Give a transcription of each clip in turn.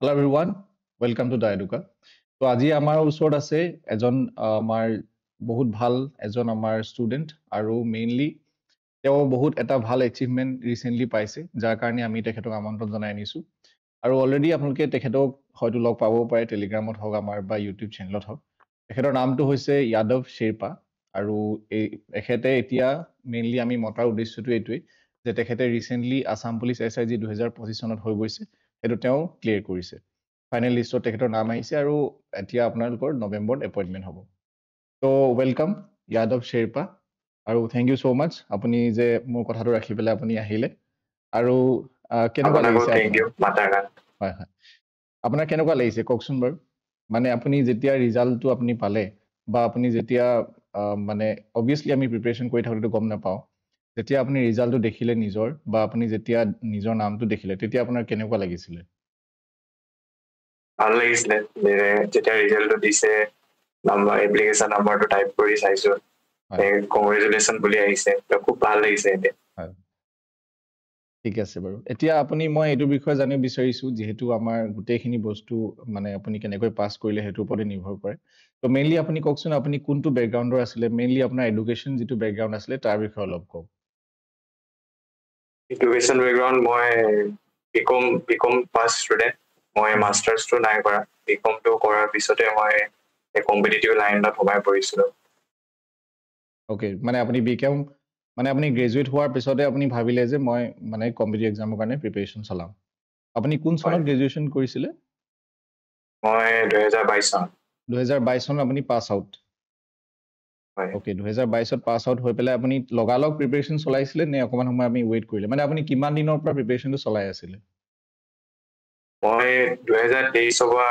Hello everyone, welcome to Daiduka. So আজি আমাৰ ওচৰত আছে এজন আমাৰ বহুত ভাল এজন আমাৰ ষ্টুডেন্ট আৰু মেইনলি তেওঁ বহুত এটা ভাল এচিভমেন্ট ৰিসেন্টলি পাইছে যাৰ কাৰণে আমি তেখেতক আমন্ত্ৰণ জনাই আনিছো আৰু অলৰেডি আপোনালোকে তেখেতক হয়তো লগ পাব পাৰে টেলিগ্ৰামত হওক আমাৰ বা ইউটিউব চেনেলত হওক তেখেতৰ নামটো হৈছে যাদৱ শ্বেৰপা আৰু এখেতে এতিয়া মেইনলি আমি মতাৰ উদ্দেশ্যটো এইটোৱে যে তেখেতে ৰিসেন্টলি আসাম পুলিচ SIG 2025 চনত হৈ গৈছে এটো তেওঁ ক্লিয়াৰ কৰিছে ফাইনেল লিষ্টত তেখেতৰ নাম আহিছে আৰু এতিয়া আপোনালোকৰ নৱেম্বৰত এপইন্টমেন্ট হ'ব তো ওয়েলকাম যাদৱ শ্বেৰপা আৰু থ্যাংক ইউ সো মাচ আপুনি যে মোৰ কথাটো ৰাখি পেলাই আপুনি আহিলে আৰু কেনেকুৱা লাগিছে থ্যাংক ইউ মাতাৰ গান হয় হয় আপোনাৰ কেনেকুৱা লাগিছে কওকচোন বাৰু মানে আপুনি যেতিয়া ৰিজাল্টটো আপুনি পালে বা আপুনি যেতিয়া মানে অবভিয়াসলি আমি প্ৰিপাৰেচন কৰি থাকোঁতে গম নাপাওঁ যেতিয়া আপুনি ৰিজাল্টটো দেখিলে নিজৰ বা আপুনি যেতিয়া নিজৰ নামটো দেখিলে তেতিয়া আপোনাৰ কেনেকুৱা লাগিছিলে ভাল লাগিছিলে যেতিয়া ৰিজাল্টটো দিছে নাম্বাৰ এপ্লিকেশন নাম্বাৰটো টাইপ কৰি চাইছো কংগ্ৰেচুলেশ্যন বুলি আহিছে খুব ভাল লাগিছে এতিয়া ঠিক আছে বাৰু এতিয়া আপুনি মই এইটো বিষয়ে জানিব বিচাৰিছো যেহেতু আমাৰ গোটেইখিনি বস্তু মানে আপুনি কেনেকৈ পাছ কৰিলে হেতুৰ ওপৰত নিৰ্ভৰ কৰে তো মেইনলি আপুনি কওকচোন আপুনি কোনটো ব্যাকগ্ৰাউণ্ডৰ আছিলে মেইনলি আপোনাৰ এডুকেশ্যন যেটো ব্যাকগ্ৰাউণ্ড আছিলে তাৰ বিষয়ে অলপ কওক এডুকেশ্যন ব্যাকগ্ৰাউণ্ড মই বিকম পাছ ষ্টুডেণ্ট মই মাষ্টাৰ্ছটো নাই কৰা বিকমটো কৰাৰ পিছতে মই কম্পিটিটিভ লাইনত সোমাই পৰিছিলো ওকে মানে আপুনি বিকম মানে আপুনি গ্ৰেজুৱেট হোৱাৰ পিছতে আপুনি ভাবিলে যে মই মানে কম্পিটিটিভ এক্সামৰ কাৰণে প্ৰিপাৰেচন চলাম আপুনি কোন চনত গ্ৰেজুৱেচন কৰিছিলে মই 2022 চন 2022 চনত আপুনি পাছ আউট ওকে 2022 ত পাছ আউট হৈ পেলাই আপুনি লগালগ প্ৰিপাৰেচন চলাইছিলে নে অকমান সময় আমি ৱেইট কৰিলে মানে আপুনি কিমান দিনৰ পৰা প্ৰিপাৰেচনটো চলাই আছিলে মই 2023 পৰা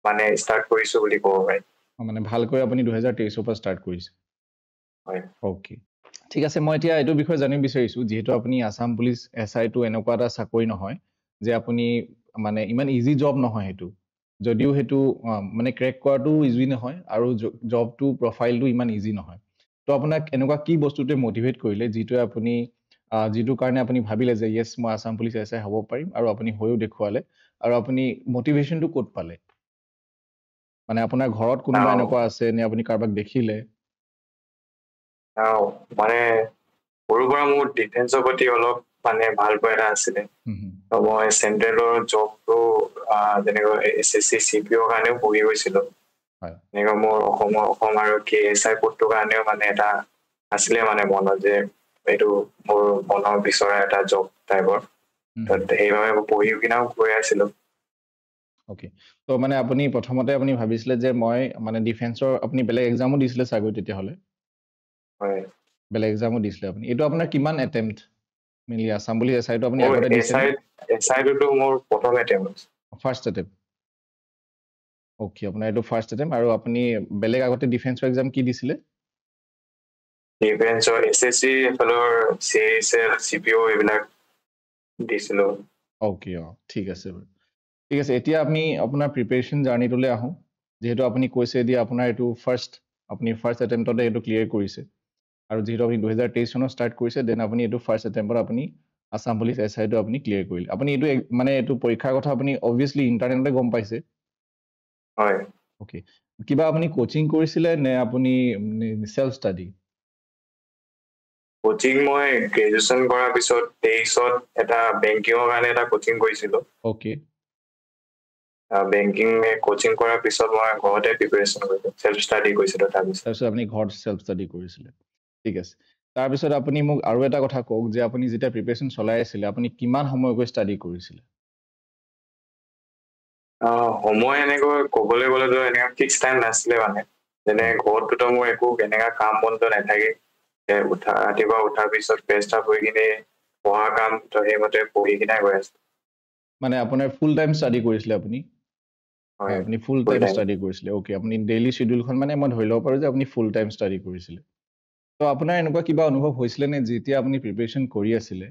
মানে ষ্টাৰ্ট কৰিছো বুলি ক'ব পাৰি মানে ভালকৈ আপুনি 2023 পৰা ষ্টাৰ্ট কৰিছে হয় ওকে ঠিক আছে মই এতিয়া এইটো বিষয়ে জানিব বিচাৰিছো যেহেতু আপুনি আসাম পুলিচ SI টো এনেকুৱা এটা চাকৰি নহয় যে আপুনি মানে ইমান ইজি জব নহয় হেতু যদিও হেতু মানে ক্ৰেক কৰাটো ইজি নহয় আৰু জবটো প্ৰফাইলটো ইমান ইজি নহয় তো আপোনাক এনেকুৱা কি বস্তুতে মোটিভেট কৰিলে যেটো আপুনি যেটো কাৰণে আপুনি ভাবিলে যে ইয়েস মই আসাম পুলিচ SI হ'ব পাৰিম আৰু আপুনি হৈও দেখুৱালে আৰু আপুনি মোটিভেশনটো ক'ত পালে মানে আপোনাৰ ঘৰত কোনোবা এনেকুৱা আছে নে আপুনি কাৰবাক দেখিলে মানে সৰুৰ পৰা মোৰ ডিফেন্সৰ প্ৰতি অলপ মানে ভাল পোৱা এটা আছিলে মই চেন্ট্ৰেলৰ জবটো যেনেকৈ SSC CPO কাৰণেও পঢ়ি গৈছিলো এনেকৈ মোৰ অসম আৰু KSI পদটোৰ কাৰণেও মানে এটা আছিলে মানে মনত যে এইটো মোৰ মনৰ বিচৰা এটা জব টাইপৰ সেইবাবে পঢ়ি কিনাও গৈ আছিলো ওকে তো মানে আপুনি প্ৰথমতে আপুনি ভাবিছিলে যে মই মানে ডিফেন্সৰ আপুনি বেলেগ এক্সামো দিছিলে চাগৈ তেতিয়া হলে হয় বেলেগ এক্সামো দিছিলে আপুনি এটো আপোনাৰ কিমান attempt mainly Assam police SI টো আপুনি আগতে দিছিলে SI টো মোৰ প্ৰথম এটেম্প্ট ফাৰ্স্ট এটেম্প্ট ওকে আপোনাৰ এটো ফাৰ্স্ট এটেম্প্ট আৰু আপুনি বেলেগ আগতে ডিফেন্সৰ এক্সাম কি দিছিলে ডিফেন্সৰ SSC ফলৰ CSL CPO এইবিলাক দিছিলো ওকে ঠিক আছে বাৰু ঠিক আছে এতিয়া আমি আপোনাৰ প্ৰিপাৰেচন জাৰ্নিটোলৈ আহো যেহেতু আপুনি কৈছে যে আপোনাৰ এটো আপুনি ফাৰ্স্ট এটেম্প্টতে এটো ক্লিয়াৰ কৰিছে আৰু যেহেতু আপুনি 2023 চনত ষ্টাৰ্ট কৰিছে দেন আপুনি এটো ফাৰ্স্ট এটেম্প্টত আপুনি আসাম পুলিচ SI টো আপুনি ক্লিয়াৰ কৰিলে আপুনি এটো মানে এটো পৰীক্ষাৰ কথা আপুনি অবভিয়াসলি ইন্টাৰনেটতে গম পাইছে হয় ওকে কিবা আপুনি কোচিং কৰিছিলে নে আপুনি সেলফ ষ্টাডি কোচিং মই গ্ৰেজুৱেচন কৰাৰ পিছত 23ত এটা বেংকিংৰ কাৰণে এটা কোচিং কৰিছিলো ওকে বেংকিং কোচিং কৰাৰ পিছত মই ঘৰতে প্ৰিপাৰেচন কৰিলো সেলফ ষ্টাডি কৰিছিলো তাৰপিছত আপুনি ঘৰত সেলফ ষ্টাডি কৰিছিলে ঠিক আছে তাৰ পিছত আপুনি মোক আৰু এটা কথা কওক যে আপুনি যেতিয়া প্ৰিপাৰেচন চলাই আছিল আপুনি কিমান সময়কৈ ষ্টাডি কৰিছিলে সময় এনেকৈ ক'বলৈ গ'লে তো এনেকা ফিক্স টাইম নাছিলে মানে যেনে ঘৰততো মোৰ একো এনেকা কাম বন্ধ নাথাকে ৰাতিপুৱা উঠাৰ পিছত ফ্ৰেছ আপ হৈ কিনে পঢ়া কাম সেইমতে পঢ়ি কিনে গৈ আছো মানে আপোনাৰ ফুল টাইম ষ্টাডি কৰিছিলে আপুনি আপুনি ফুল টাইম ষ্টাডি কৰিছিলে ওকে আপুনি ডেইলি শিডিউলখন মানে মই ধৰি লব পাৰো যে আপুনি ফুল টাইম ষ্টাডি কৰিছিলে তো আপোনাৰ এনেকুৱা কিবা অনুভৱ হৈছিলে নে যেতিয়া আপুনি প্ৰিপাৰেচন কৰি আছিলে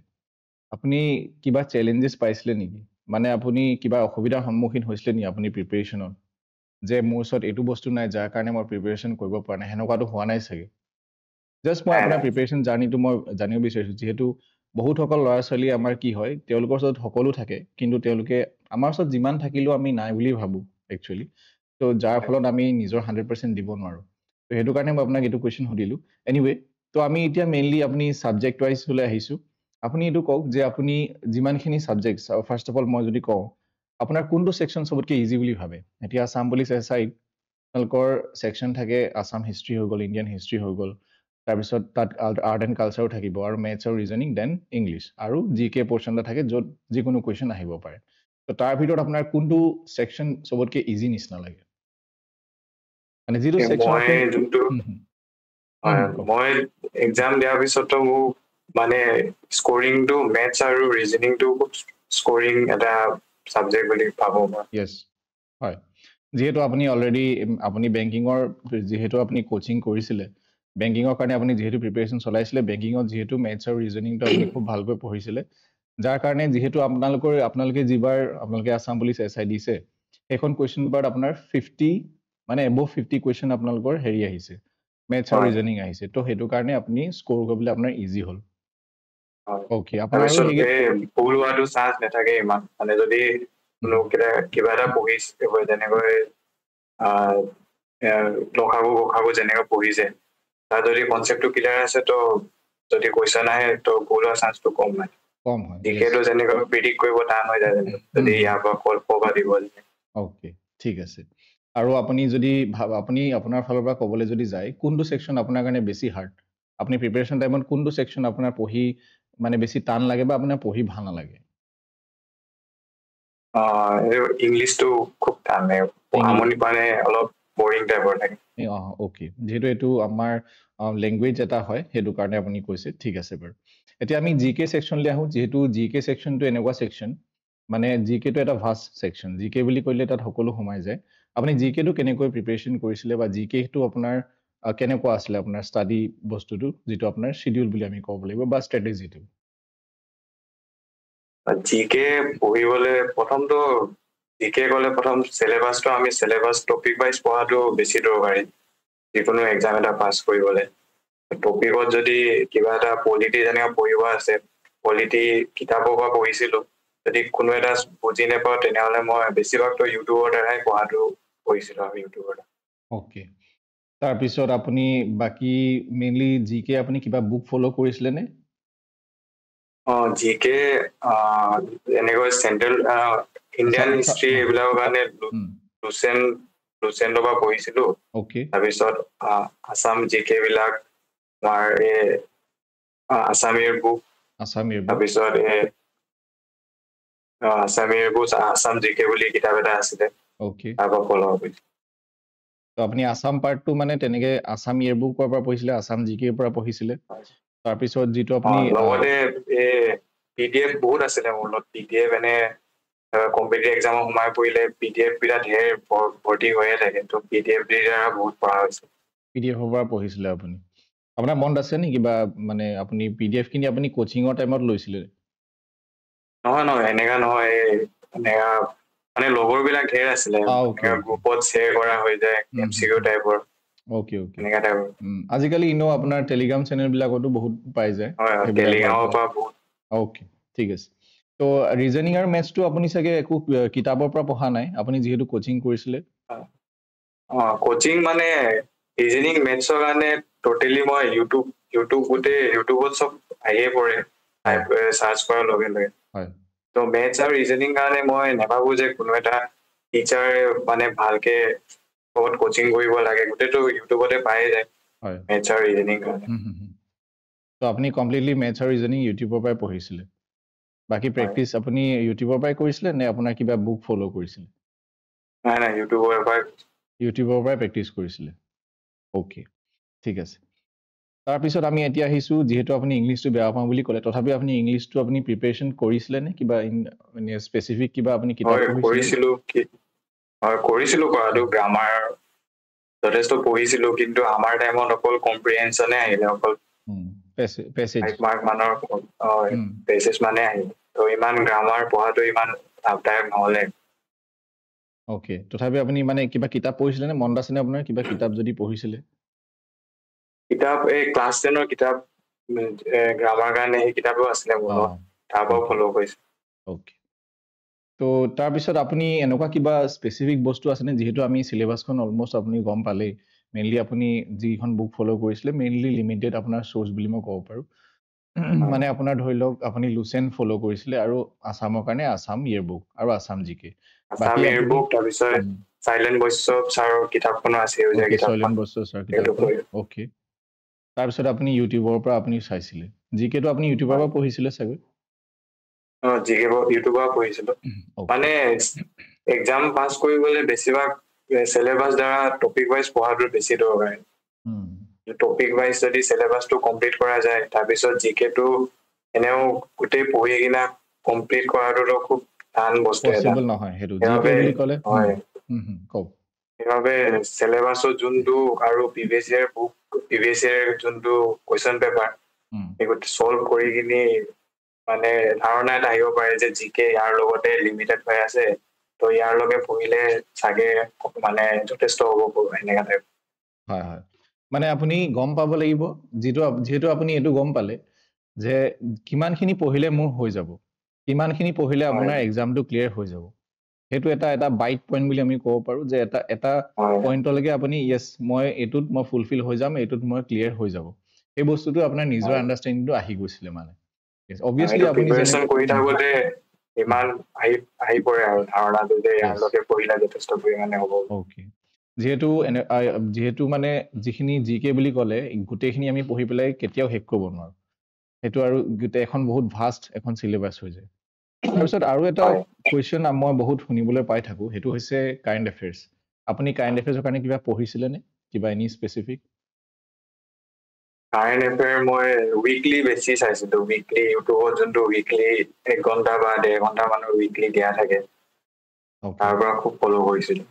আপুনি কিবা চ্যালেঞ্জেস পাইছিলে নেকি মানে আপুনি কিবা অসুবিধাৰ সন্মুখীন হৈছিলে নি আপুনি প্ৰিপাৰেচনত যে মোৰ ওচৰত এইটো বস্তু নাই যাৰ কাৰণে মই প্ৰিপাৰেচন কৰিব পৰা নাই হেনেকুৱাটো হোৱা নাই চাগে জাস্ট মই আপোনাৰ প্ৰিপাৰেচন জাৰ্নিটো মই জানিব বিচাৰিছো যেহেতু বহুত সকল ল'ৰা ছোৱালী আমাৰ কি হয় তেওঁলোকৰ ওচৰত সকলো থাকে কিন্তু তেওঁলোকে আমাৰ ওচৰত যিমান থাকিলেও আমি নাই বুলি ভাবো একচুৱেলি তো যাৰ ফলত আমি নিজৰ 100% দিব নোৱাৰো তো সেইটো কাৰণে মই আপোনাক এইটো কুৱেশ্যন সুধিলো এনিৱে তো আমি এতিয়া মেইনলি আপুনি সাবজেক্ট ওয়াইজ হলে আহিছো আপুনি এইটো কওক যে আপুনি যিমানখিনি সাবজেক্টছ ফাৰ্স্ট অফ অল মই যদি কওঁ আপোনাৰ কোনটো সেকশন সবতকে ইজি বুলি ভাবে এতিয়া আসাম পুলিচ এছআই আপোনালোকৰ সেকশন থাকে আসাম হিষ্ট্ৰী হৈ গ'ল ইণ্ডিয়ান হিষ্ট্ৰী হৈ গ'ল তাৰপিছত তাত আৰ্ট এণ্ড কালচাৰো থাকিব আৰু মেথছ আৰু ৰিজনিং দেন ইংলিছ আৰু জি কে পৰ্চন এটা থাকে য'ত যিকোনো কুৱেশ্যন আহিব পাৰে তো তাৰ ভিতৰত আপোনাৰ কোনটো সেকশন সবতকে ইজি নিচিনা লাগে মানে যিটো সেকশন মই এক্সাম দিয়াৰ পিছতো মোক মানে স্কোৰিংটো মেথছ আৰু ৰিজনিংটো স্কোৰিং এটা সাবজেক্ট বুলি ভাবো মই ইয়েছ হয় যেহেতু আপুনি অলৰেডি আপুনি বেংকিঙৰ যেহেতু আপুনি কোচিং কৰিছিলে বেংকিঙৰ কাৰণে আপুনি যেহেতু প্ৰিপাৰেচন চলাইছিলে বেংকিঙত যেহেতু মেথছ আৰু ৰিজনিংটো আপুনি খুব ভালকৈ পঢ়িছিলে যাৰ কাৰণে যেহেতু আপোনালোকে যিবাৰ আপোনালোকে আসাম পুলিচ এছআই দিছে সেইখন কুৱেশ্যন পেপাৰত আপোনাৰ 50 মানে এবভ 50 কুৱেশ্যন আপোনালোকৰ হেৰি আহিছে মেথছ আৰু ৰিজনিং আহিছে তো সেইটো কাৰণে আপুনি স্কোৰ কৰিবলৈ আপোনাৰ ইজি হ'ল ওকে আপোনাৰ ভুল হোৱাটো চান্স নাথাকে ইমান মানে যদি কিবা এটা পঢ়িছে যেনেকৈ লখাব যেনেকৈ পঢ়িছে তাৰ যদি কনচেপ্টটো ক্লিয়াৰ আছে তো যদি কুৱেশ্যন আহে তো ভুল হোৱাৰ চান্সটো কম হয় জিকেটো যেনেকৈ প্ৰিডিক্ট কৰিব টান হৈ যায় যদি ইয়াৰ পৰা ক'ব দিব ওকে ঠিক আছে আৰু আপুনি যদি আপুনি আপোনাৰ ফালৰ পৰা ক'বলৈ যদি যায় কোনটো সেকশন আপোনাৰ কাৰণে বেছি হাৰ্ড আপুনি প্ৰিপাৰেচন টাইমত কোনটো সেকশন আপোনাৰ পঢ়ি মানে বেছি টান লাগে বা আপোনাৰ পঢ়ি ভাল নালাগে ইংলিছটো খুব টান আমনি মানে অলপ বৰিং টাইপৰ থাকে ওকে যেহেতু এইটো আমাৰ লেংগুৱেজ এটা হয় সেইটো কাৰণে আপুনি কৈছে ঠিক আছে বাৰু এতিয়া আমি জি কে সেকশনলৈ আহোঁ যেহেতু জি কে সেকশনটো এনেকুৱা সেকশন মানে জি কেটো এটা ভাষ্ট সেকশন জি কে বুলি ক'লে তাত সকলো সোমাই যায় আপুনি জি কেটো কেনেকৈ প্ৰিপাৰেচন কৰিছিলে বা জি কেটো আপোনাৰ কেনেকুৱা আছিলে আপোনাৰ ষ্টাডি বস্তুটো যিটো আপোনাৰ শিডিউল বুলি আমি ক'ব লাগিব বা ষ্ট্ৰেটেজিটো জি কে পঢ়িবলৈ প্ৰথমটো জি কে গ'লে প্ৰথম চিলেবাছটো আমি চিলেবাছ টপিক ৱাইজ পঢ়াটো বেছি দৰকাৰী যিকোনো এক্সাম এটা পাছ কৰিবলৈ টপিকত যদি কিবা এটা পলিটি যেনেকৈ পঢ়িব আছে পলিটি কিতাপৰ পৰা পঢ়িছিলোঁ যদি কোনো এটা বুজি নাপাওঁ তেনেহ'লে মই বেছিভাগতো ইউটিউবৰ দ্বাৰাই পঢ়াটো পঢ়িছিলোঁ আৰু ইউটিউবৰ দ্বাৰা ওকে তাৰপিছত আপুনি বাকী মেইনলি জি কে আপুনি কিবা বুক ফ'ল' কৰিছিলে নে জি কে এনেকৈ চেন্ট্ৰেল ইণ্ডিয়ান হিষ্ট্ৰী এইবিলাকৰ কাৰণে লুচেণ্টৰ পৰা পঢ়িছিলো তাৰপিছত আছাম জি কে বিলাক আমাৰ আছামীৰ বুক তাৰপিছত আছামীৰ বুক আছাম জি কে বুলি কিতাপ এটা আছিলে তাৰ পৰা ফ'ল' কৰিছিলো আপুনি আছাম পাৰ্টটো মানে তেনেকে আছাম ইয়েৰবুকৰ পৰা পঢ়িছিলে আছাম জি কেৰ পৰা পঢ়িছিলে তাৰপিছত যিটো আপুনি লগতে PDF বহুত আছিলে মোৰ লগত PDF এনে কম্পিটিটিভ এক্সামত সোমাই পৰিলে PDF বিলাক ধেৰ ভৰ্তি হৈয়ে থাকে তো PDF দ্বাৰা বহুত পঢ়া হৈছে PDFৰ পৰা পঢ়িছিলে আপুনি আপোনাৰ মনত আছে নি কিবা মানে আপুনি PDF খিনি আপুনি কোচিঙৰ টাইমত লৈছিলে নহয় এনেকা নহয় এনেকা মানে লগৰ বিলাক ধেৰ আছিলে গ্ৰুপত শ্বেয়াৰ কৰা হৈ যায় MCQ টাইপৰ ওকে আজিকালি ইনো আপোনাৰ টেলিগ্ৰাম চেনেল বিলাকতো বহুত পাই যায় টেলিগ্ৰামৰ পৰা বহুত ওকে ঠিক আছে তো ৰিজনিং আৰু মেথছটো আপুনি চাগে একো কিতাপৰ পৰা পঢ়া নাই আপুনি যিহেতু কোচিং কৰিছিলে কোচিং মানে ৰিজনিং মেথছৰ কাৰণে টোটেলি মই ইউটিউবত চব আহিয়ে পৰে চাৰ্চ কৰাৰ লগে লগে তো মেথছ আৰু ৰিজনিং কাৰণে মই নাভাবো যে কোনো এটা টিচাৰে মানে ভালকে বহুত কোচিং কৰিব লাগে গোটেইটো ইউটিউবতে পায়ে যায় মেথছ আৰু ৰিজনিং কাৰণে তো আপুনি কমপ্লিটলি মেথছ আৰু ৰিজনিং ইউটিউবৰ পৰাই পঢ়িছিলে বাকী প্ৰেক্টিচ আপুনি ইউটিউবৰ পৰাই কৰিছিলে নে আপোনাৰ কিবা বুক ফ'ল' কৰিছিলে নাই ইউটিউবৰ পৰাই প্ৰেক্টিচ কৰিছিলে ওকে ঠিক আছে তাৰপিছত আমি এতিয়া আহিছোঁ যিহেতু আপুনি ইংলিছটো বেয়া পাওঁ বুলি ক'লে তথাপি আপুনি ইংলিছটো আপুনি প্ৰিপাৰেশ্যন কৰিছিলে নে কিবা স্পেচিফিক কিবা আপুনি কিতাপ কৰিছিলোঁ কৰাটো গ্ৰামাৰ যথেষ্ট পঢ়িছিলোঁ কিন্তু আমাৰ টাইমত অকল কম্প্ৰিহেনশ্যনে আহিলে অকল পেছেজ মানে আহিলে তো ইমান গ্ৰামাৰ পঢ়াটো ইমান লাভদায়ক নহ'লে ওকে তথাপি আপুনি মানে কিবা কিতাপ পঢ়িছিলে নে মনত আছেনে আপোনাৰ কিবা কিতাপ যদি পঢ়িছিলে কিতাপ ক্লাছ 10ৰ কিতাপ গ্ৰামাৰ কাৰণে সেই কিতাপো আছিলে মোৰ তাৰ পৰাও ফ'ল' কৰিছোঁ ওকে তো তাৰপিছত আপুনি এনেকুৱা কিবা স্পেচিফিক বস্তু আছেনে যিহেতু আমি চিলেবাছখন অলমষ্ট আপুনি গম পালেই মেইনলি আপুনি যিখন বুক ফ'ল' কৰিছিলে মেইনলি লিমিটেড আপোনাৰ চ'ৰ্চ বুলি মই ক'ব পাৰোঁ মানে আপোনাৰ ধৰি লওক আপুনি লুচেন ফ'ল' কৰিছিলে আৰু আছামৰ কাৰণে আছাম ইয়েৰ বুক আৰু আছাম জিকে আছাম ইয়েৰ বুক তাৰপিছত চাইলেণ্ট বৈষ্ণৱ ছাৰৰ কিতাপখনো আছে চাইলেণ্ট বৈষ্ণৱ ছাৰ কিতাপখন অ'কে তাৰপিছত আপুনি ইউটিউবৰ পৰা আপুনি চাইছিলে জিকেটো আপুনি ইউটিউবৰ পৰা পঢ়িছিলে চাগৈ জিকে ইউটিউবৰ পঢ়িছিলো মানে এক্সাম পাছ কৰিবলৈ বেছিভাগ চিলেবাছ দ্বাৰা টপিক ৱাইজ পঢ়াটো বেছি দৰকাৰ টপিক ৱাইজ যদি চিলেবাছটো কমপ্লিট কৰা যায় তাৰপিছত জিকেটো এনেও গোটেই পঢ়ি কিনা কমপ্লিট কৰাটোতো খুব টান বস্তু এটা নহয় সেইটো জিকে বুলি ক'লে হয় কওক সেইবাবে চিলেবাছৰ যোনটো আৰু previous year book previous year যোনটো কুৱেশ্যন পেপাৰ সেইবোৰ চল্ভ কৰি কিনি মানে ধাৰণা এটা আহিব পাৰে যে জিকে ইয়াৰ লগতে লিমিটেড হৈ আছে তো ইয়াৰ লগে পঢ়িলে চাগে মানে যথেষ্ট হ'ব এনেকুৱা টাইপ হয় হয় মানে আপুনি গম পাব লাগিব যিহেতু আপুনি এইটো গম পালে যে কিমানখিনি পঢ়িলে মোৰ হৈ যাব কিমানখিনি পঢ়িলে আপোনাৰ এক্সামটো ক্লিয়াৰ হৈ যাব সেইটো এটা বাইট পইণ্ট বুলি আমি ক'ব পাৰোঁ যে এটা পইণ্টলৈকে আপুনি য়েছ মই এইটোত মই ফুলফিল হৈ যাম এইটোত মই ক্লিয়াৰ হৈ যাব সেই বস্তুটো আপোনাৰ নিজৰ আণ্ডাৰষ্টেণ্ডিংটো আহি গৈছিলে মানে অবভিয়াছলি আপুনি কৰি থাকোঁতে ইমান আহি পৰে আৰু ধাৰণাটো যে ইয়াৰলৈকে পঢ়িলে যথেষ্ট পৰিমাণে হ'ব অ'কে যিহেতু মানে যিখিনি জিকে বুলি ক'লে গোটেইখিনি আমি পঢ়ি পেলাই কেতিয়াও শেষ কৰিব নোৱাৰোঁ সেইটো আৰু গোটেই এখন বহুত ভাষ্ট এখন চিলেবাছ হৈ যায় তাৰপিছত আৰু এটা কুৱেশ্যন মই বহুত শুনিবলৈ পাই থাকোঁ সেইটো হৈছে কাৰেণ্ট এফেয়াৰ্ছ আপুনি কাৰেণ্ট এফেয়াৰ্ছৰ কাৰণে কিবা পঢ়িছিলেনে কিবা এনি স্পেচিফিক কাৰেণ্ট এফেয়াৰ মই উইকলি বেছি চাইছিলোঁ উইকলি ইউটিউবত যোনটো উইকলি 1 ঘণ্টা বা 1.5 ঘণ্টা মানৰ উইকলি দিয়া থাকে তাৰ পৰা খুব ফ'ল' কৰিছিলোঁ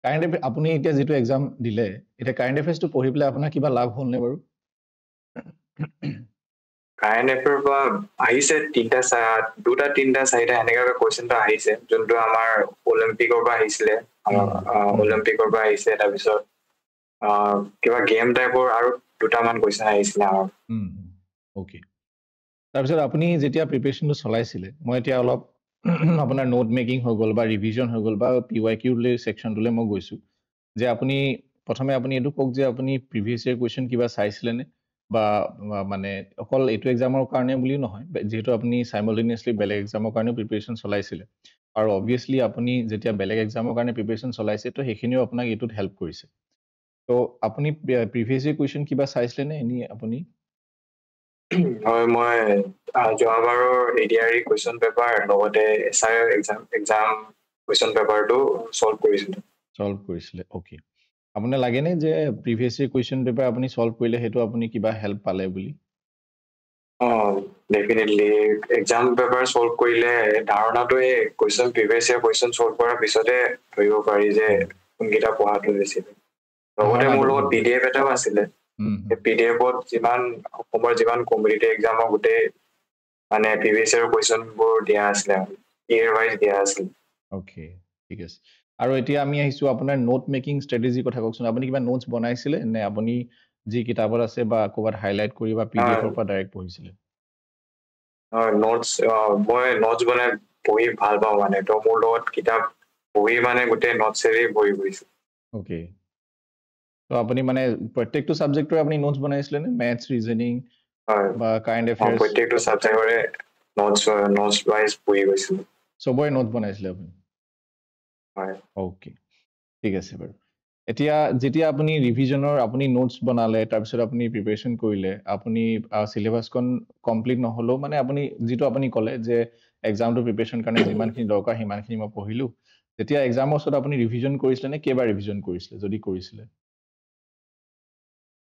কাৰেণ্ট এফেয়াৰ আপুনি এতিয়া যিটো এক্সাম দিলে এতিয়া কাৰেণ্ট এফেয়াৰ্ছটো পঢ়ি পেলাই আপোনাৰ কিবা লাভ হ'লনে বাৰু কাৰেণ্ট এফেয়াৰ পৰা আহিছে 2টা 3টা 4টা এনেকুৱাকৈ কুৱেশ্যনটো আহিছে যোনটো আমাৰ অলিম্পিকৰ পৰা আহিছিলে অলিম্পিকৰ পৰা আহিছে তাৰপিছত কিবা গেম টাইপৰ আৰু 2টামান কুৱেশ্যন আহিছিলে আমাৰ অ'কে তাৰপিছত আপুনি যেতিয়া প্ৰিপেৰেশ্যনটো চলাইছিলে মই এতিয়া অলপ আপোনাৰ নোট মেকিং হৈ গ'ল বা ৰিভিজন হৈ গ'ল বা PYQ ছেকশ্যনটোলৈ মই গৈছোঁ যে আপুনি প্ৰথমে আপুনি এইটো কওক যে আপুনি প্ৰিভিয়াছ ইয়েৰ কুৱেশ্যন কিবা চাইছিলেনে বা মানে অকল এইটো এক্সামৰ কাৰণে বুলিও নহয় যিহেতু আপুনি চাইমলটেনিয়াছলি বেলেগ এক্সামৰ কাৰণেও প্ৰিপেৰেশ্যন চলাইছিলে আৰু অবভিয়াছলি আপুনি যেতিয়া বেলেগ এক্সামৰ কাৰণে প্ৰিপেৰেশ্যন চলাইছে তো সেইখিনিও আপোনাক এইটোত হেল্প কৰিছে তো আপুনি প্ৰিভিয়াছ ইয়েৰ কুৱেশ্যন কিবা চাইছিলেনে এনে আপুনি হয় মই যোৱাবাৰৰ ADRE কুৱেশ্যন পেপাৰ লগতে SI এক্সাম কুৱেশ্যন পেপাৰটো চল্ভ কৰিছিলে অ'কে আপোনাৰ লাগেনে যে প্ৰিভিয়াছ ইয়েৰ কুৱেশ্যন পেপাৰ আপুনি চল্ভ কৰিলে সেইটো আপুনি কিবা হেল্প পালে বুলি ডেফিনেটলি এক্সাম পেপাৰ চল্ভ কৰিলে ধাৰণাটোৱে question previous year question solve কৰাৰ পিছতে ধৰিব পাৰি যে কোনকেইটা পঢ়াটো হৈছিলে লগতে মোৰ লগত PDF এটাও আছিলে PDFত অসমৰ যিমান কম্পিটিটিভ এক্সামৰ গোটেই মানে প্ৰিভিয়াছ ইয়েৰ কুৱেশ্যনবোৰ দিয়া আছিলে ইয়েৰ ৱাইজ দিয়া আছিলে অ'কে ঠিক আছে আৰু এতিয়া আমি আহিছোঁ আপোনাৰ নোট মেকিং ষ্ট্ৰেটেজিৰ কথা কওকচোন আপুনি কিবা নোটছ বনাইছিলে নে আপুনি যি কিতাপত আছে বা ক'ৰবাত হাইলাইট কৰি বা PDFৰ পৰা ডাইৰেক্ট পঢ়িছিলে নোটছ মই নোটছ বনাই পঢ়ি ভাল পাওঁ মানে তো মোৰ লগত কিতাপ পঢ়ি মানে গোটেই নোটছেৰে ভৰি পৰিছে অ'কে তো আপুনি মানে প্ৰত্যেকটো ছাবজেক্টৰে আপুনি নোটছ বনাইছিলে নে মেথছ ৰিজনিং বা কাৰেণ্ট এফেয়াৰ্ছ প্ৰত্যেকটো ছাবজেক্টৰে নোটছ ৱাইজ পঢ়ি গৈছিলোঁ চবৰে নোট বনাইছিলে আপুনি হয় অ'কে ঠিক আছে বাৰু এতিয়া যেতিয়া আপুনি ৰিভিজনৰ আপুনি নোটছ বনালে তাৰপিছত আপুনি প্ৰিপেৰেশ্যন কৰিলে আপুনি চিলেবাছখন কমপ্লিট নহ'লেও মানে আপুনি যিটো আপুনি ক'লে যে এক্সামটো প্ৰিপেৰেশ্যন কাৰণে যিমানখিনি দৰকাৰ সিমানখিনি মই পঢ়িলোঁ তেতিয়া এক্সামৰ ওচৰত আপুনি ৰিভিজন কৰিছিলে নে কেইবাৰ ৰিভিজন কৰিছিলে যদি কৰিছিলে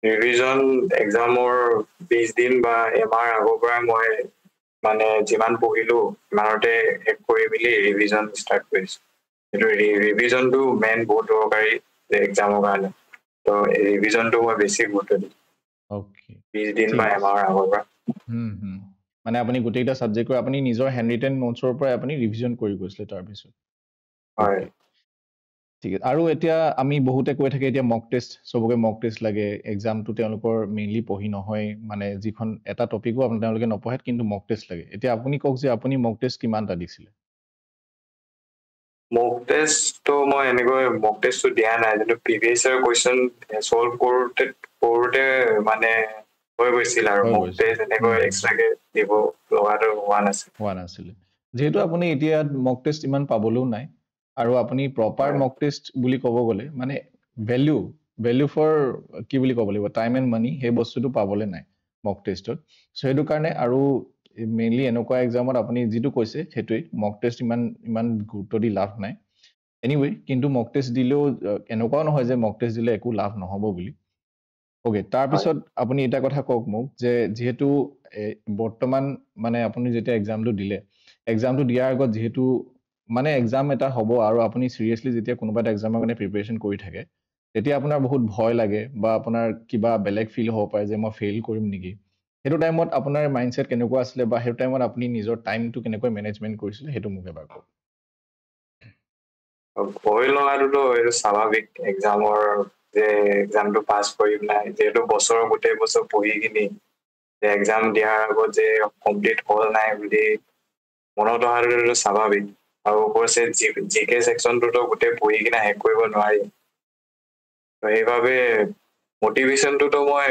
ৰিভিজন এক্সামৰ 20 দিন বা এমাহ আগৰ পৰাই মই মানে যিমান পঢ়িলোঁ সিমানতে শেষ কৰি মেলি ৰিভিজন ষ্টাৰ্ট কৰিছোঁ সেইটো ৰিভিজনটো মেইন বহুত দৰকাৰী এক্সামৰ কাৰণে তো ৰিভিজনটো মই বেছি গুৰুত্ব দিওঁ 20 দিন বা এমাহৰ আগৰ পৰা মানে আপুনি গোটেইটা ছাবজেক্টৰ আপুনি নিজৰ হেণ্ড ৰিটেন নোটছৰ পৰাই আপুনি ৰিভিজন কৰি গৈছিলে তাৰপিছত হয় ঠিক আছে আৰু এতিয়া আমি বহুতে কৈ থাকে এতিয়া মক টেষ্ট চবকে মক টেষ্ট লাগে এক্সামটো তেওঁলোকৰ মেইনলি পঢ়ি নহয় মানে যিখন এটা টপিকো তেওঁলোকে নপঢ়ে কিন্তু মক টেষ্ট লাগে এতিয়া আপুনি কওক যে আপুনি মক টেষ্ট কিমানটা দিছিলে মক টেষ্টটো মই এনেকৈ মক টেষ্টটো দিয়া নাই, কিন্তু প্ৰিভিয়াছ ইয়াৰ কুৱেশ্যন ছল্ভ কৰোঁতে মানে হৈ গৈছিল আৰু মক টেষ্ট এনেকৈ এক্সট্ৰাকে দিব লগাটো হোৱা নাছিলে। যিহেতু আপুনি এতিয়া মক টেষ্ট ইমান পাবলৈও নাই, আৰু আপুনি প্ৰপাৰ মক টেষ্ট বুলি ক'ব গ'লে মানে ভেলিউ ফৰ কি বুলি ক'ব লাগিব, টাইম এণ্ড মানি, সেই বস্তুটো পাবলৈ নাই মক টেষ্টত। চ' সেইটো কাৰণে, আৰু মেইনলি এনেকুৱা এক্সামত আপুনি যিটো কৈছে সেইটোৱেই, মক টেষ্ট ইমান গুৰুত্ব দি লাভ নাই। এনিৱে, কিন্তু মক টেষ্ট দিলেও এনেকুৱাও নহয় যে মক টেষ্ট দিলে একো লাভ নহ'ব বুলি। অ'কে, তাৰপিছত আপুনি এটা কথা কওক মোক, যে যিহেতু বৰ্তমান মানে আপুনি যেতিয়া এক্সামটো দিলে, এক্সামটো দিয়াৰ আগত যিহেতু মানে এক্সাম এটা হ'ব, আৰু আপুনি চিৰিয়াছলি যেতিয়া কোনোবা এটা এক্সামৰ কাৰণে প্ৰিপেৰেশ্যন কৰি থাকে, তেতিয়া আপোনাৰ বহুত ভয় লাগে, বা আপোনাৰ কিবা বেলেগ ফিল হ'ব পাৰে যে মই ফেইল কৰিম নেকি। সেইটো টাইমত আপোনাৰ মাইণ্ডছেট কেনেকুৱা আছিলে, বা সেইটো টাইমত আপুনি নিজৰ টাইমটো কেনেকৈ মেনেজমেণ্ট কৰিছিলে, সেইটো মোক এবাৰ কওক। ভয় লগাটোতো এইটো স্বাভাৱিক, এক্সামৰ যে এক্সামটো পাছ কৰিম নাই, যিহেতু গোটেই বছৰ পঢ়ি কিনি যে এক্সাম দিয়াৰ আগত যে কমপ্লিট হ'ল নাই বুলি মনত অহাটো স্বাভাৱিক। আৰু কৈছে জিকে ছেকশ্যনটোতো গোটেই পঢ়ি কিনে শেষ কৰিব নোৱাৰি। সেইবাবে মটিভেশ্যনটোতো মই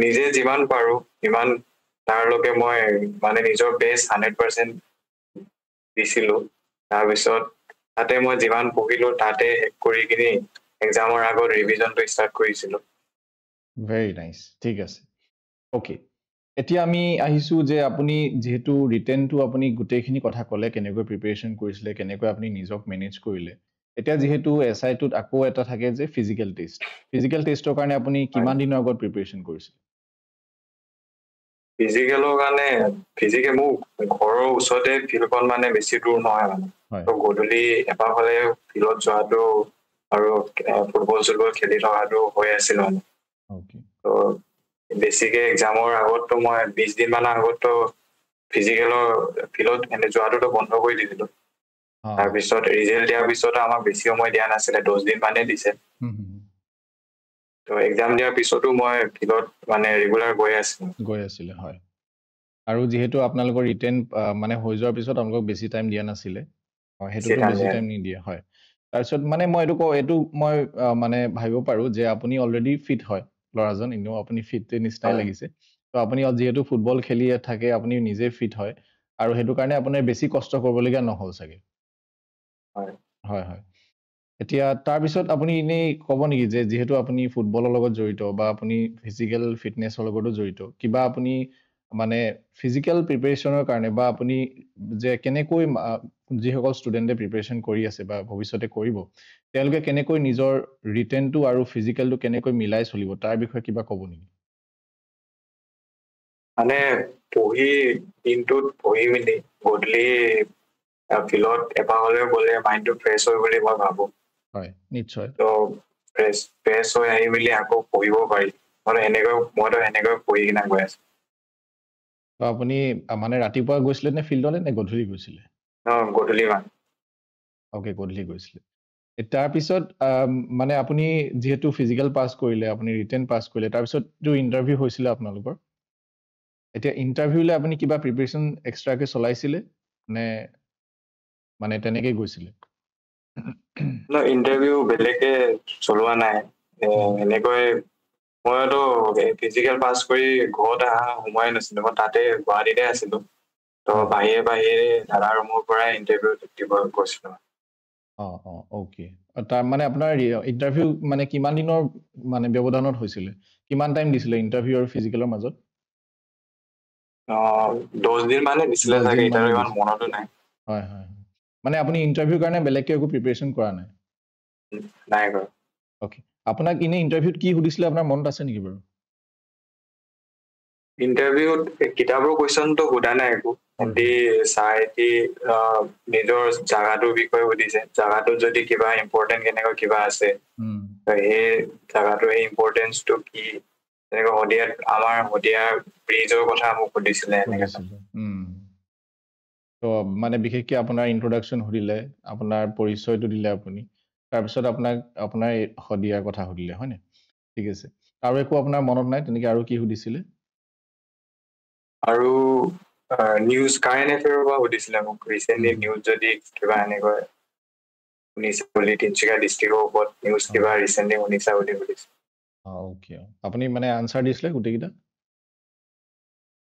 নিজে যিমান পাৰোঁ সিমান তাৰলৈকে মই মানে নিজৰ বেষ্ট 100% দিছিলোঁ। তাৰপিছত তাতে মই যিমান পঢ়িলোঁ তাতে শেষ কৰি কিনি এক্সামৰ আগত ৰিভিজনটো ষ্টাৰ্ট কৰিছিলোঁ। ভেৰি নাইচ, ঠিক আছে। অ'কে, এতিয়া আমি আহিছোঁ যে আপুনি যিহেতু ৰিটেনটো আপুনি গোটেইখিনি কথা ক'লে, কেনেকৈ প্ৰিপেৰেশ্যন কৰিছিলে, কেনেকৈ আপুনি নিজক মেনেজ কৰিলে। এতিয়া যিহেতু SI-টোত আকৌ এটা থাকে যে ফিজিকেল টেষ্ট। ফিজিকেল টেষ্টৰ কাৰণে আপুনি কিমান দিনৰ আগত প্ৰিপেৰেশ্যন কৰিছিলে? ফিজিকেলৰ কাৰণে মোৰ ঘৰৰ ওচৰতে ফিল্ডখন মানে বেছি দূৰ নহয় মানে, তো গধূলি এপাক হ'লে ফিল্ডত যোৱাটো আৰু ফুটবল চুটবল খেলি থকাটো হৈ আছিল মানে। তো বেছিকে এক্সামৰ আগততো মই 20 দিন মানৰ আগততো ফিজিকেলৰ ফিল্ডত যোৱাটোতো বন্ধ কৰি দিছিলোঁ। তাৰপিছত ৰিজাল্ট দিয়াৰ পিছত আমাক বেছি সময় দিয়া নাছিলে, 10 দিন মানে দিছে। তো এক্সাম দিয়াৰ পিছতো মই ফিল্ডত মানে ৰেগুলাৰ গৈ আছিলে। হয়, আৰু যিহেতু আপোনালোকৰ ৰিটেন মানে হৈ যোৱাৰ পিছত আপোনালোকক বেছি টাইম দিয়া নাছিলে, সেইটোতো বেছি টাইম নিদিয়ে। হয়, তাৰপিছত মানে মই এইটো মই মানে ভাবিব পাৰোঁ যে আপুনি অলৰেডি ফিট হয় ল'ৰাজন, এনেও আপুনি ফিট নিচিনাই লাগিছে। তো আপুনি যিহেতু ফুটবল খেলি থাকে, আপুনি নিজে ফিট হয়, আৰু সেইটো কাৰণে আপোনাৰ বেছি কষ্ট কৰিবলগীয়া নহ'ল চাগে। হয় হয়। এতিয়া তাৰপিছত আপুনি এনেই ক'ব নেকি যে যিহেতু আপুনি ফুটবলৰ লগত জড়িত, বা আপুনি ফিজিকেল ফিটনেছৰ লগতো জড়িত, কিবা আপুনি মানে ফিজিকেল প্ৰিপেৰেশ্যনৰ কাৰণে, বা আপুনি যে কেনেকৈ যিসকল ষ্টুডেণ্টে প্ৰিপেৰেশ্যন কৰি আছে বা ভৱিষ্যতে কৰিব, তেওঁলোকে কেনেকৈ নিজৰ ৰিটেনটো আৰু ফিজিকেলটো কেনেকৈ মিলাই চলিব, তাৰ বিষয়ে কিবা ক'ব নেকি? মানে দিনটোত পঢ়ি মেলি গধূলি ফিল্ডত এপাক হ'লেও গ'লে মাইণ্ডটো ফ্ৰেছ হয় বুলি মই ভাবোঁ। হয়, নিশ্চয়। তো ফ্ৰেছ হৈ আহি মেলি আকৌ পঢ়িব পাৰি। মইতো সেনেকৈ পঢ়ি কিনে গৈ আছোঁ। তো আপুনি মানে ৰাতিপুৱা গৈছিলে নে ফিল্ডলৈ, নে গধূলি গৈছিলে? গধূলি মান। অ'কে, গধূলি গৈছিলে। তাৰপিছত মানে আপুনি যিহেতু ফিজিকেল পাছ কৰিলে, আপুনি ৰিটেন পাছ কৰিলে, তাৰপিছততো ইণ্টাৰভিউ হৈছিলে আপোনালোকৰ। এতিয়া ইণ্টাৰভিউলৈ আপুনি কিবা প্ৰিপেৰেশ্যন এক্সট্ৰাকৈ চলাইছিলে, নে মানে তেনেকেই গৈছিলে? ইণ্টাৰভিউ বেলেগে চলোৱা নাই। এনেকৈ মইতো ফিজিকেল পাছ কৰি ঘৰত অহা সময়ে নাছিলোঁ, মই তাতে গুৱাহাটীতে আছিলোঁ। তো বাহিৰে দাদা ৰুমৰ পৰাই ইণ্টাৰভিউ দিব গৈছিলোঁ। অ'কে। তাৰ মানে আপোনাৰ ইণ্টাৰভিউ মানে কিমান দিনৰ মানে ব্যৱধানত হৈছিলে? কিমান টাইম দিছিলে ইণ্টাৰভিউ আৰু ফিজিকেলৰ মাজত? 10 দিন মানে দিছিলে চাগে, এতিয়াও ইমান মনতো নাই। হয় হয়। মানে আপুনি ইণ্টাৰভিউৰ কাৰণে বেলেগকৈ একো প্ৰিপেৰেশ্যন কৰা নাই? নাই কৰা। অ'কে, আপোনাক এনেই ইণ্টাৰভিউত কি সুধিছিলে, আপোনাৰ মনত আছে নেকি বাৰু? ইণ্টাৰভিউত কিতাপৰ কুৱেশ্যনটো সোধা নাই একো। নিজৰ জাগাটোৰ বিষয়ে সুধিছে, জাগাটোত যদি কিবা ইম্পৰ্টেণ্ট কেনেকৈ কিবা আছে, সেই জাগাটোৰ ইম্পৰ্টেঞ্চটো কি, তেনেকৈ আমাৰ শদিয়াৰ ব্ৰিজৰ কথা মোক সুধিছিলে। তো মানে বিশেষকৈ আপোনাৰ ইন্ট্ৰডাকশ্যন সুধিলে, আপোনাৰ পৰিচয়টো দিলে আপুনি, তাৰপিছত আপোনাৰ শদিয়াৰ কথা সুধিলে, হয়নে? ঠিক আছে। আৰু একো আপোনাৰ মনত নাই তেনেকৈ? আৰু কি সুধিছিলে? আৰু নিউজ, কাৰেণ্ট এফেয়াৰৰ পৰা সুধিছিলে মোক, ৰিচেণ্টলি নিউজ যদি কিবা এনেকৈ শুনিছা বুলি তিনিচুকীয়া ডিষ্ট্ৰিক্টৰ ওপৰত নিউজ কিবা ৰিচেণ্টলি শুনিছা বুলি সুধিছে ওকে আপুনি মানে আনসাৰ দিছিলে গোটেইকেইটা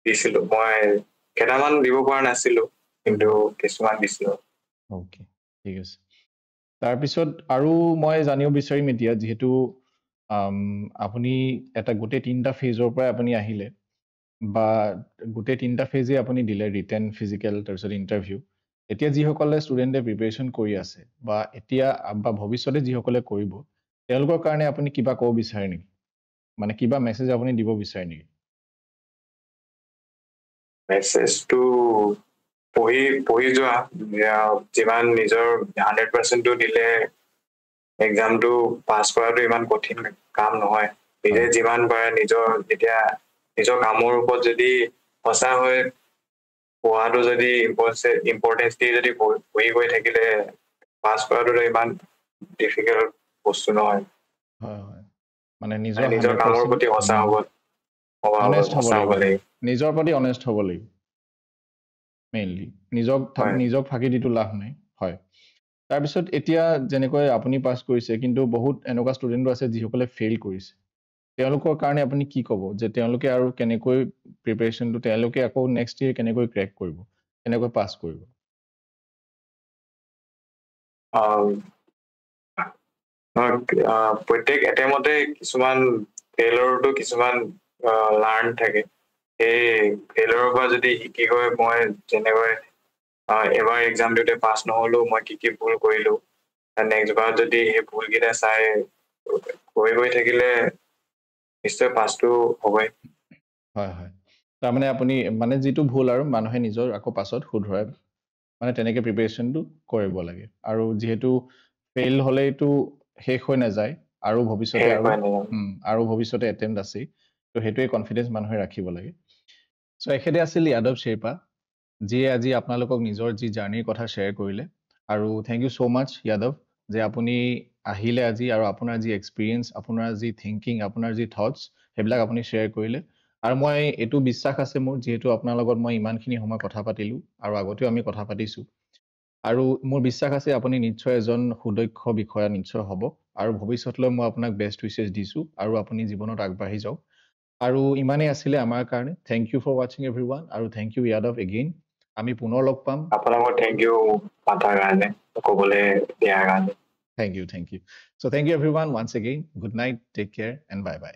দিছিলো মই কেইটামান দিব পৰা নাছিলো কিন্তু কিছুমান দিছিলো ওকে ঠিক আছে তাৰপিছত আৰু মই জানিব বিচাৰিম এতিয়া যিহেতু আপুনি এটা গোটেই তিনিটা ফেজৰ পৰা আপুনি আহিলে বা গোটেই তিনিটা ফেজে আপুনি দিলে ৰিটেন ফিজিকেল তাৰপিছত ইণ্টাৰভিউ এতিয়া যিসকলে ষ্টুডেণ্টে প্ৰিপেৰেশ্যন কৰি আছে বা এতিয়া বা ভৱিষ্যতে যিসকলে কৰিব তেওঁলোকৰ কাৰণে আপুনি কিবা ক'ব বিচাৰে নেকি মানে কিবা মেছেজ আপুনি দিব বিচাৰে নেকি মেছেজটো পঢ়ি যোৱা যিমান নিজৰ 100%টো দিলে এক্সামটো পাছ কৰাটো ইমান কঠিন কাম নহয় নিজে যিমান পাৰে নিজৰ যেতিয়া নিজৰ কামৰ ওপৰত যদি সঁচা হৈ পঢ়াটো যদি ইম্পৰ্টেঞ্চ দি যদি পঢ়ি গৈ থাকিলে পাছ কৰাটো ইমান ডিফিকাল্ট বস্তু নহয় মানে নিজৰ কামৰ প্ৰতি সঁচা হ'ব লাগিব নিজৰ প্ৰতি অনেষ্ট হ'ব লাগিব মেইনলি নিজক ফাঁকি দিটো লাভ নাই হয় তাৰপিছত এতিয়া যেনেকৈ আপুনি পাছ কৰিছে কিন্তু বহুত এনেকুৱা ষ্টুডেণ্টো আছে যিসকলে ফেইল কৰিছে তেওঁলোকৰ কাৰণে আপুনি কি ক'ব যে তেওঁলোকে আৰু কেনেকৈ প্ৰিপেৰেশ্যনটো তেওঁলোকে আকৌ নেক্সট ইয়েৰ কেনেকৈ ক্ৰেক কৰিব কেনেকৈ পাছ কৰিব প্ৰত্যেক এটেমতে কিছুমান ফেইলৰটো কিছুমান লাৰ্ণ থাকে সেই ফেইলৰৰ পৰা যদি শিকি গৈ মই যেনেকৈ এবাৰ এক্সাম দিওঁতে পাছ নহ'লো মই কি ভুল কৰিলো নেক্সট বাৰ যদি সেই ভুলকেইটা চাই গৈ থাকিলে নিশ্চয় পাছটো হ'বই হয় হয় তাৰমানে আপুনি মানে যিটো ভুল আৰু মানুহে নিজৰ আকৌ পাছত শুধৰাই মানে তেনেকৈ প্ৰিপেৰেশ্যনটো কৰিব লাগে আৰু যিহেতু ফেইল হ'লেইটো শেষ হৈ নাযায় আৰু ভৱিষ্যতে এটেম্প্ট আছেই তো সেইটোৱে কনফিডেঞ্চ মানুহে ৰাখিব লাগে চ' এখেতে আছিল যাদৱ শ্বেৰপা যিয়ে আজি আপোনালোকক নিজৰ যি জাৰ্ণিৰ কথা শ্বেয়াৰ কৰিলে আৰু থেংক ইউ ছ' মাছ যাদৱ যে আপুনি আহিলে আজি আৰু আপোনাৰ যি এক্সপিৰিয়েঞ্চ আপোনাৰ যি থিংকিং আপোনাৰ যি থটছ সেইবিলাক আপুনি শ্বেয়াৰ কৰিলে আৰু মই এইটো বিশ্বাস আছে মোৰ যিহেতু আপোনাৰ লগত মই ইমানখিনি সময় কথা পাতিলোঁ আৰু আগতেও আমি কথা পাতিছোঁ আৰু মোৰ বিশ্বাস আছে আপুনি নিশ্চয় এজন সুদক্ষ বিষয়া নিশ্চয় হ'ব আৰু ভৱিষ্যতলৈ মই আপোনাক বেষ্ট উইচেছ দিছোঁ আৰু আপুনি জীৱনত আগবাঢ়ি যাওক আৰু ইমানেই আছিলে আমাৰ কাৰণে থেংক ইউ ফৰ ৱাচিং এভৰিৱান আৰু থেংক ইউ যাদৱ এগেইন আমি পুনৰ লগ পাম আপোনাক থেংক ইউ পাতাৰ কাৰণে ক'বলৈ দিয়াৰ কাৰণে thank you so' thank you everyone once again good night take care and bye by